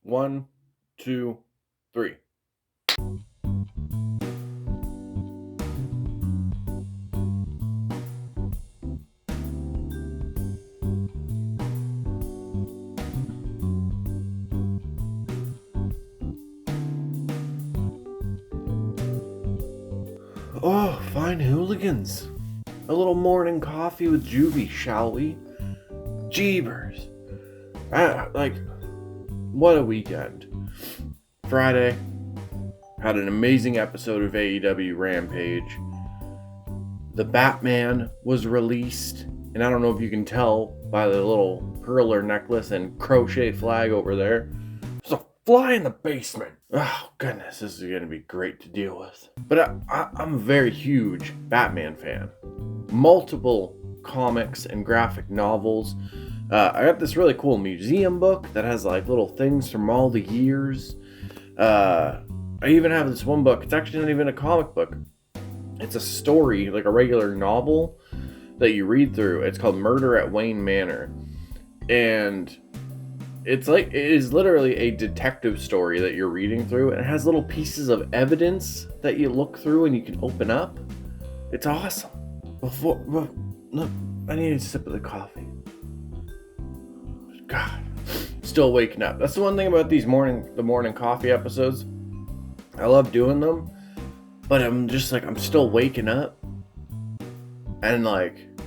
1, 2, 3. Oh, fine hooligans. A little morning coffee with Juvie, shall we? Jeebers. What a weekend. Friday, had an amazing episode of AEW Rampage. The Batman was released, and I don't know if you can tell by the little hurler necklace and crochet flag over there. There's a fly in the basement. Oh, goodness, this is going to be great to deal with. But I'm a very huge Batman fan. Multiple comics and graphic novels. I got this really cool museum book that has like little things from all the years. I even have this one book. It's actually not even a comic book. It's a story, like a regular novel that you read through. It's called Murder at Wayne Manor. And it is literally a detective story that you're reading through. And it has little pieces of evidence that you look through and you can open up. It's awesome. Look, I need a sip of the coffee. God, still waking up. That's the one thing about these the morning coffee episodes. I love doing them, but I'm still waking up. And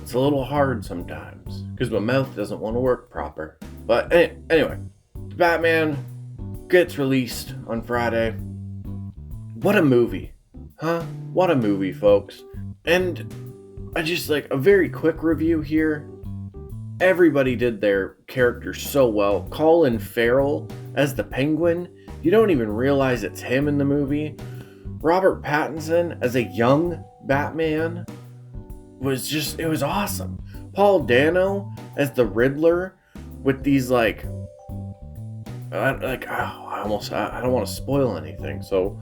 it's a little hard sometimes because my mouth doesn't want to work proper. But anyway, Batman gets released on Friday. What a movie, huh? What a movie, folks. And I just a very quick review here. Everybody did their characters so well. Colin Farrell as the Penguin. You don't even realize it's him in the movie. Robert Pattinson as a young Batman it was awesome. Paul Dano as the Riddler with these I don't want to spoil anything. So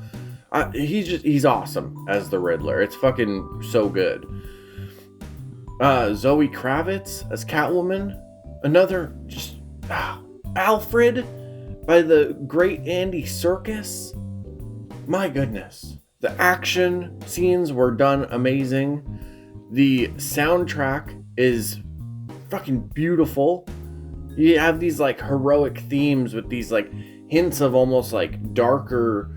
he's awesome as the Riddler. It's fucking so good. Zoe Kravitz as Catwoman. Another Alfred by the great Andy Serkis. My goodness. The action scenes were done amazing. The soundtrack is fucking beautiful. You have these heroic themes with these hints of almost darker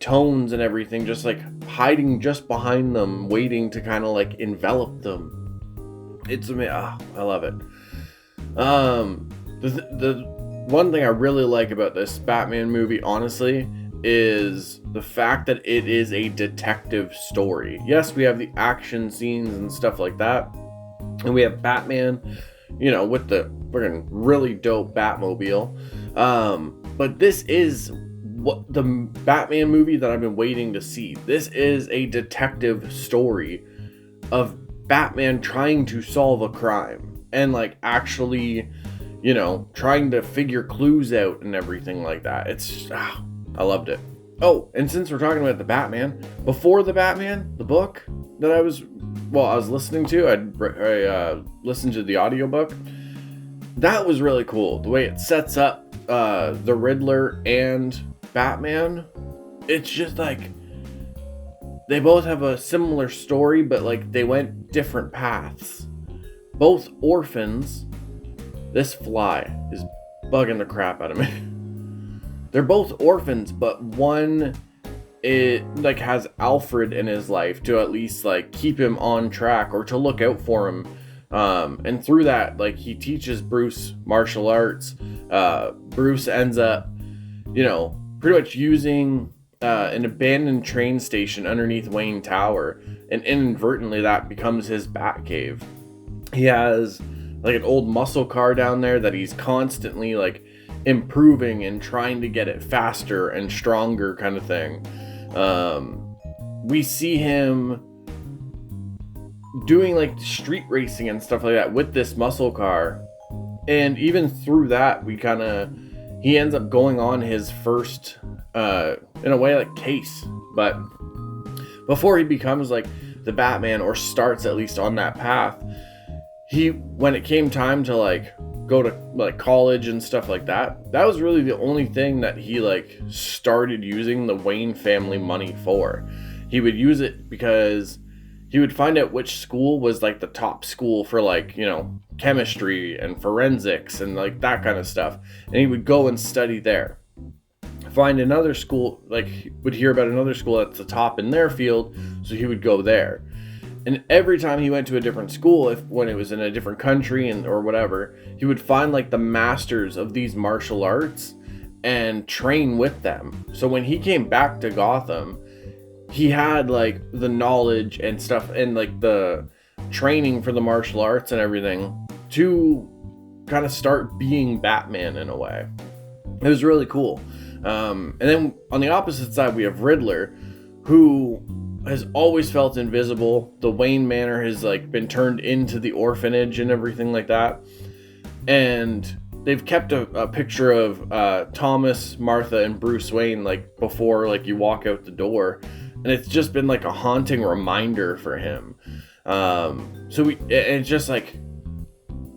tones and everything, just hiding just behind them, waiting to kind of envelop them. It's amazing. I love it. The one thing I really like about this Batman movie, honestly, is the fact that it is a detective story. Yes, we have the action scenes and stuff like that, and we have Batman, with the freaking really dope Batmobile. But this is what the Batman movie that I've been waiting to see. This is a detective story of Batman trying to solve a crime and actually, trying to figure clues out and everything like that. I loved it. Oh, and since we're talking about the Batman, before the Batman, the book that I was listening to, I listened to the audiobook. That was really cool. The way it sets up the Riddler and Batman. It's just they both have a similar story, but they went different paths. Both orphans. This fly is bugging the crap out of me. They're both orphans, but one has Alfred in his life to at least keep him on track or to look out for him. And through that, he teaches Bruce martial arts. Bruce ends up, pretty much using an abandoned train station underneath Wayne Tower, and inadvertently that becomes his bat cave. He has an old muscle car down there that he's constantly improving and trying to get it faster and stronger kind of thing. We see him doing street racing and stuff like that with this muscle car, and even through that he ends up going on his first in a way case. But before he becomes the Batman, or starts at least on that path, when it came time to go to like college and stuff like that, that was really the only thing that he like started using the Wayne family money for. He would use it because he would find out which school was like the top school for like, you know, chemistry and forensics and like that kind of stuff. And he would go and study there. Find another school, like would hear about another school that's the top in their field, so he would go there. And every time he went to a different school, when it was in a different country and or whatever, he would find like the masters of these martial arts and train with them. So when he came back to Gotham, he had like the knowledge and stuff and like the training for the martial arts and everything to kind of start being Batman in a way. It was really cool. And then on the opposite side, we have Riddler, who has always felt invisible. The Wayne Manor has like been turned into the orphanage and everything like that. And they've kept a picture of Thomas, Martha, and Bruce Wayne like before like you walk out the door. And it's just been like a haunting reminder for him. So it's just like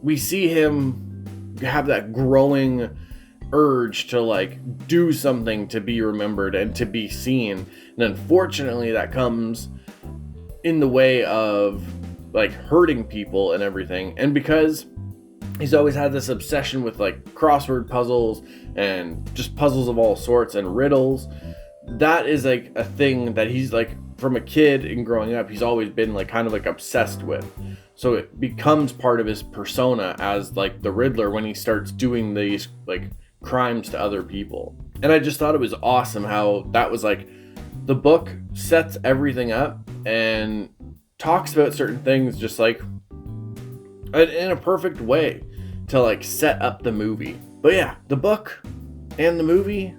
we see him have that growing urge to like do something to be remembered and to be seen. And unfortunately that comes in the way of like hurting people and everything. And because he's always had this obsession with like crossword puzzles and just puzzles of all sorts and riddles, that is like a thing that he's like from a kid and growing up, he's always been like kind of like obsessed with. So it becomes part of his persona as like the Riddler when he starts doing these like crimes to other people. And I just thought it was awesome how that was like the book sets everything up and talks about certain things just like in a perfect way to like set up the movie. But yeah, the book and the movie,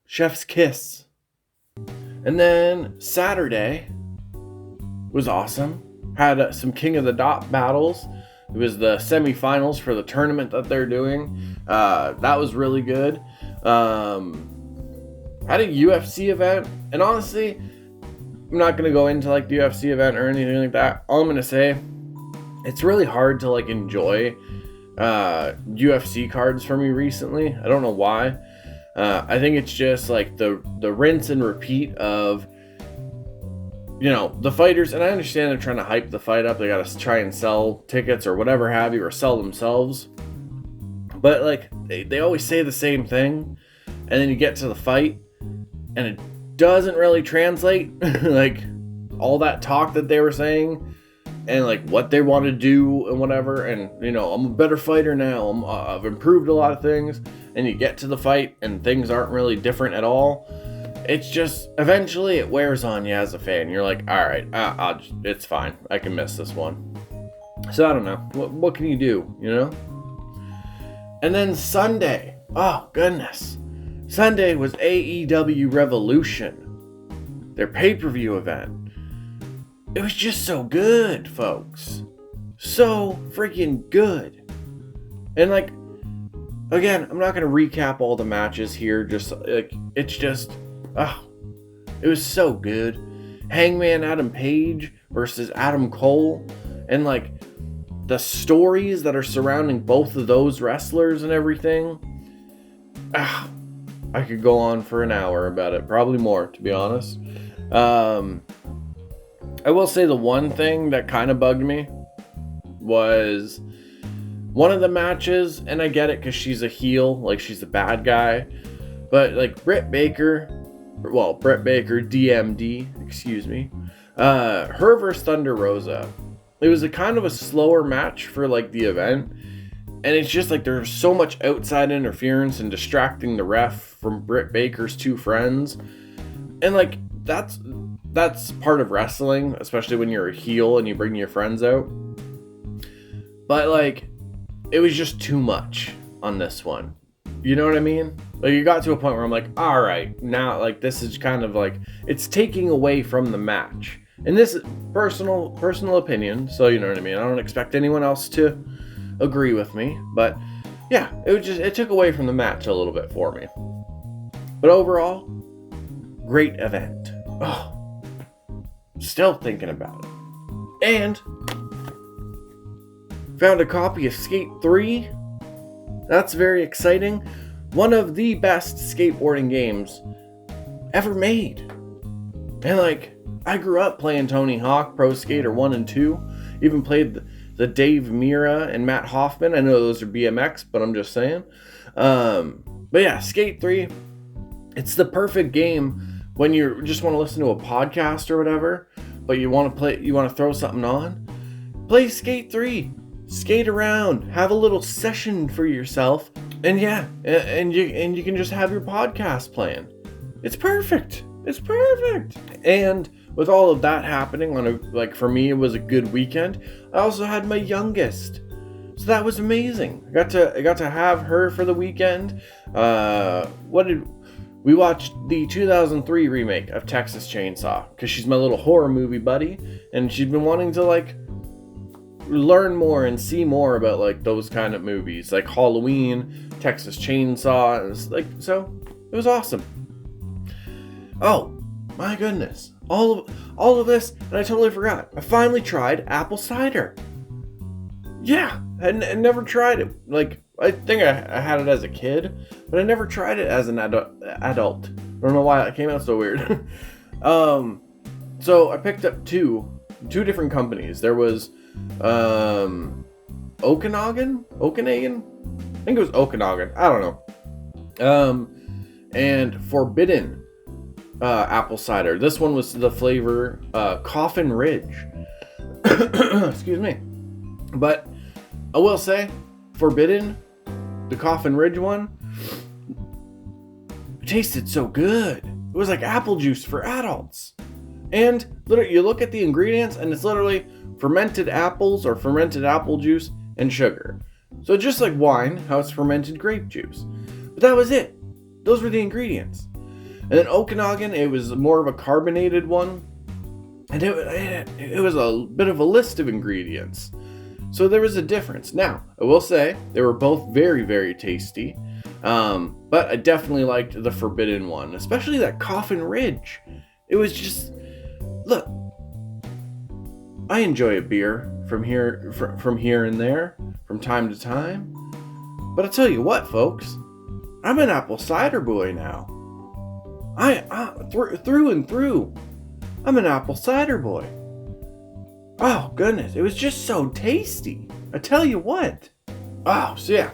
chef's kiss. And then Saturday was awesome. Had some King of the Dot battles. It was the semifinals for the tournament that they're doing. That was really good. Had a UFC event, and honestly, I'm not gonna go into like the UFC event or anything like that. All I'm gonna say, it's really hard to like enjoy UFC cards for me recently. I don't know why. I think it's just like the rinse and repeat of, you know, the fighters, and I understand they're trying to hype the fight up. They got to try and sell tickets or whatever have you, or sell themselves. But like they always say the same thing, and then you get to the fight, and it doesn't really translate. Like all that talk that they were saying, and like what they want to do and whatever. And you know, I'm a better fighter now. I've improved a lot of things. And you get to the fight, and things aren't really different at all. It's just, eventually it wears on you as a fan. You're like, all right, it's fine. I can miss this one. So I don't know. What can you do, you know? And then Sunday. Oh, goodness. Sunday was AEW Revolution. Their pay-per-view event. It was just so good, folks. So freaking good. And like, again, I'm not going to recap all the matches here. Just like, it's just, it was so good. Hangman Adam Page versus Adam Cole. And like the stories that are surrounding both of those wrestlers and everything. I could go on for an hour about it. Probably more, to be honest. I will say the one thing that kind of bugged me was one of the matches, and I get it because she's a heel, like she's a bad guy, but like Britt Baker, DMD, excuse me, her versus Thunder Rosa. It was a kind of a slower match for like the event, and it's just like there's so much outside interference and distracting the ref from Britt Baker's two friends, and like that's part of wrestling, especially when you're a heel and you bring your friends out. But like, it was just too much on this one. You know what I mean? Like, you got to a point where I'm like, all right, now, like, this is kind of like, it's taking away from the match. And this is personal opinion, so you know what I mean? I don't expect anyone else to agree with me, but yeah, it took away from the match a little bit for me. But overall, great event. Oh, still thinking about it. And Found a copy of Skate 3. That's very exciting. One of the best skateboarding games ever made. And like, I grew up playing Tony Hawk, Pro Skater 1 and 2. Even played the Dave Mira and Matt Hoffman. I know those are BMX, but I'm just saying. But yeah, Skate 3. It's the perfect game when you just want to listen to a podcast or whatever, but you want to throw something on. Play Skate 3. Skate around. Have a little session for yourself. And yeah, and you can just have your podcast playing. It's perfect. It's perfect. And with all of that happening, for me, it was a good weekend. I also had my youngest, so that was amazing. I got to have her for the weekend. We watched the 2003 remake of Texas Chainsaw because she's my little horror movie buddy, and she's been wanting to learn more and see more about those kind of movies, like Halloween, Texas Chainsaw, and so it was awesome. Oh my goodness. All of this, and I totally forgot. I finally tried apple cider. Yeah, I never tried it. I think I had it as a kid, but I never tried it as an adult. I don't know why it came out so weird. So I picked up two different companies. There was Okanagan? I think it was Okanagan. I don't know. And Forbidden apple cider. This one was the flavor Coffin Ridge. Excuse me. But I will say, Forbidden, the Coffin Ridge one, tasted so good. It was like apple juice for adults. And literally, you look at the ingredients, and it's literally fermented apples or fermented apple juice and sugar. So just like wine, how it's fermented grape juice. But that was it. Those were the ingredients. And then Okanagan, it was more of a carbonated one. And it was a bit of a list of ingredients. So there was a difference. Now, I will say, they were both very, very tasty. But I definitely liked the Forbidden one, especially that Coffin Ridge. It was just, look, I enjoy a beer from here and there, from time to time. But I tell you what, folks, I'm an Apple Cider Booy now. Through and through, I'm an Apple Cider Boy. Oh goodness, it was just so tasty. I tell you what. Oh, so yeah.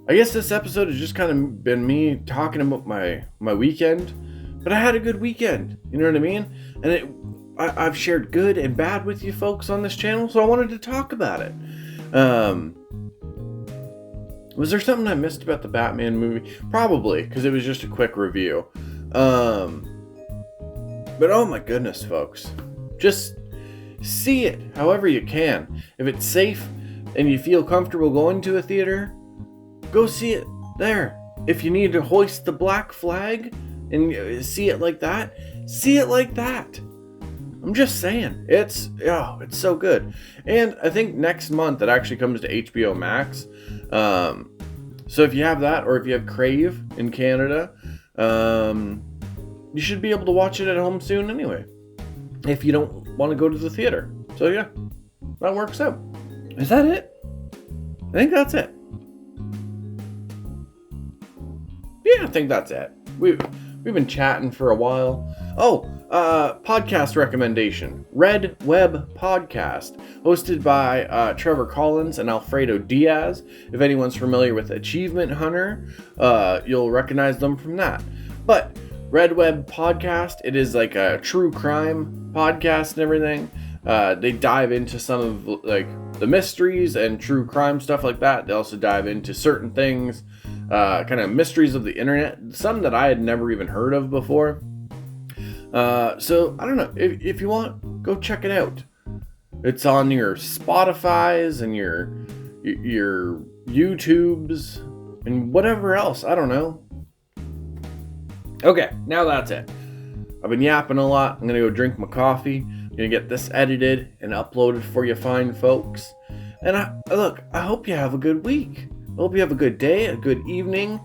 I guess this episode has just kind of been me talking about my weekend, but I had a good weekend. You know what I mean? And I've shared good and bad with you folks on this channel, so I wanted to talk about it. Was there something I missed about the Batman movie? Probably, because it was just a quick review. But oh my goodness, folks. Just see it however you can. If it's safe and you feel comfortable going to a theater, go see it there. If you need to hoist the black flag and see it like that, see it like that. I'm just saying, it's so good. And I think next month it actually comes to HBO Max. So if you have that, or if you have Crave in Canada, you should be able to watch it at home soon anyway, if you don't want to go to the theater. So yeah, that works out. Is that it? I think that's it. Yeah, I think that's it. We've been chatting for a while. Oh, podcast recommendation. Red Web Podcast, hosted by Trevor Collins and Alfredo Diaz. If anyone's familiar with Achievement Hunter, you'll recognize them from that. But Red Web Podcast, it is like a true crime podcast and everything. They dive into some of the mysteries and true crime stuff like that. They also dive into certain things, kind of mysteries of the internet, some that I had never even heard of before. So I don't know, if you want, go check it out. It's on your Spotify's and your YouTubes and whatever else. I don't know. Okay, now that's it. I've been yapping a lot. I'm gonna go drink my coffee. I'm gonna get this edited and uploaded for you fine folks. And I hope you have a good week. I hope you have a good day, a good evening.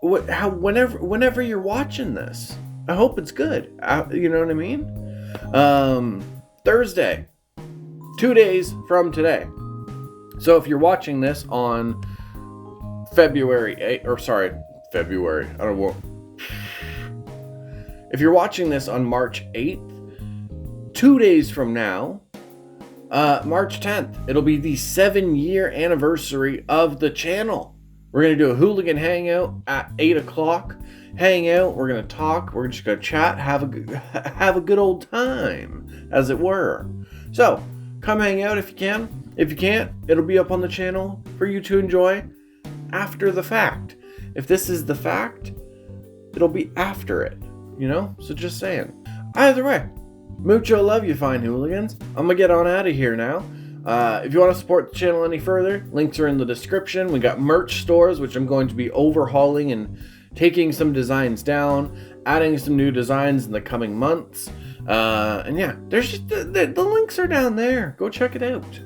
Whenever you're watching this, I hope it's good. You know what I mean? Thursday, 2 days from today. So if you're watching this on February 8th, if you're watching this on March 8th, 2 days from now, March 10th, it'll be the 7-year anniversary of the channel. We're going to do a hooligan hangout at 8 o'clock. Hang out, we're going to talk, we're just going to chat, have a good old time, as it were. So, come hang out if you can. If you can't, it'll be up on the channel for you to enjoy after the fact. If this is the fact, it'll be after it, So just saying. Either way, mucho love, you fine hooligans. I'm going to get on out of here now. If you want to support the channel any further, links are in the description. We got merch stores, which I'm going to be overhauling and taking some designs down, adding some new designs in the coming months. And yeah, there's just the links are down there. Go check it out.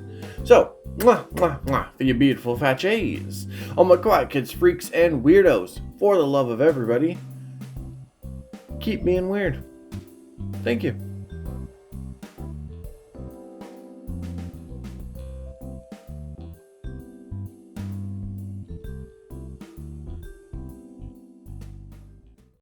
So, mwah, mwah, mwah, for you beautiful fat J's. All my quiet kids, freaks, and weirdos, for the love of everybody, keep being weird. Thank you.